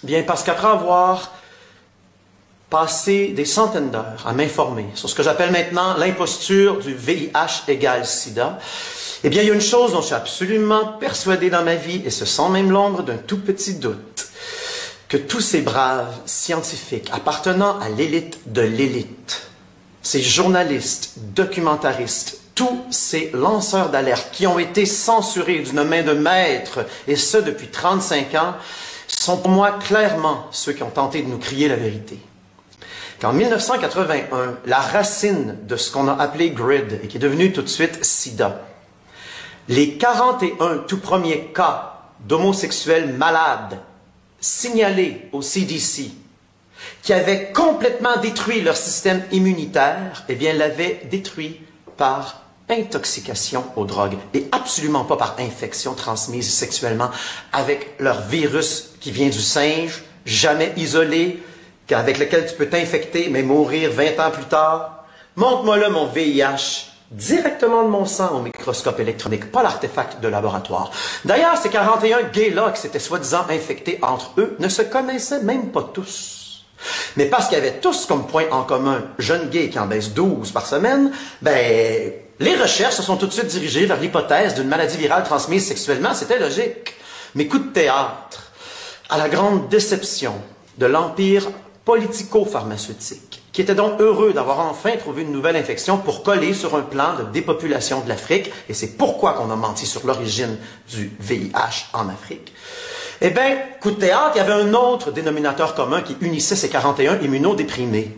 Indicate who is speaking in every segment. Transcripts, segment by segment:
Speaker 1: Bien, parce qu'après avoir passé des centaines d'heures à m'informer sur ce que j'appelle maintenant l'imposture du VIH égale SIDA, eh bien, il y a une chose dont je suis absolument persuadé dans ma vie, et ce sans même l'ombre d'un tout petit doute, que tous ces braves scientifiques appartenant à l'élite de l'élite, ces journalistes, documentaristes, tous ces lanceurs d'alerte qui ont été censurés d'une main de maître, et ce depuis 35 ans, sont pour moi clairement ceux qui ont tenté de nous crier la vérité. Qu'en 1981, la racine de ce qu'on a appelé GRID, et qui est devenu tout de suite SIDA, les 41 tout premiers cas d'homosexuels malades signalés au CDC, qui avaient complètement détruit leur système immunitaire, eh bien, l'avaient détruit par intoxication aux drogues et absolument pas par infection transmise sexuellement avec leur virus qui vient du singe, jamais isolé, avec lequel tu peux t'infecter mais mourir 20 ans plus tard. Montre-moi là mon VIH directement de mon sang au microscope électronique, pas l'artefact de laboratoire. D'ailleurs, ces 41 gays-là qui s'étaient soi-disant infectés entre eux ne se connaissaient même pas tous. Mais parce qu'ils avaient tous comme point en commun jeunes gays qui en baissent 12 par semaine, ben, les recherches se sont tout de suite dirigées vers l'hypothèse d'une maladie virale transmise sexuellement. C'était logique. Mais coup de théâtre, à la grande déception de l'empire politico-pharmaceutique, qui était donc heureux d'avoir enfin trouvé une nouvelle infection pour coller sur un plan de dépopulation de l'Afrique, et c'est pourquoi qu'on a menti sur l'origine du VIH en Afrique. Eh bien, coup de théâtre, il y avait un autre dénominateur commun qui unissait ces 41 immunodéprimés.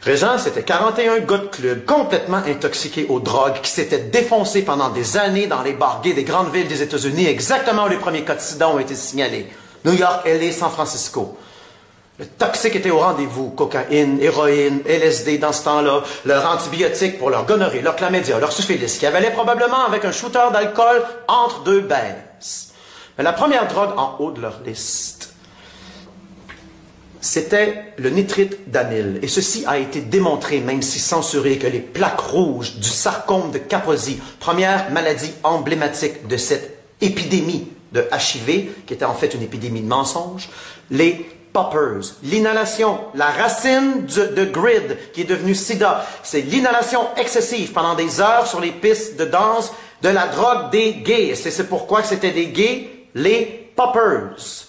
Speaker 1: Régent, c'était 41 gars de club complètement intoxiqués aux drogues qui s'étaient défoncés pendant des années dans les bars gays des grandes villes des États-Unis, exactement où les premiers cas de sida ont été signalés. New York, LA, San Francisco. Le toxique était au rendez-vous, cocaïne, héroïne, LSD dans ce temps-là, leur antibiotique pour leur gonorrhée, leur chlamydia, leur syphilis, qui avalait probablement avec un shooter d'alcool entre deux baises. Mais la première drogue en haut de leur liste, c'était le nitrite d'amyle. Et ceci a été démontré, même si censuré, que les plaques rouges du sarcome de Kaposi, première maladie emblématique de cette épidémie de HIV, qui était en fait une épidémie de mensonges, les poppers, l'inhalation, la racine de GRID qui est devenue SIDA, c'est l'inhalation excessive pendant des heures sur les pistes de danse de la drogue des gays. C'est pourquoi c'était des gays, les poppers.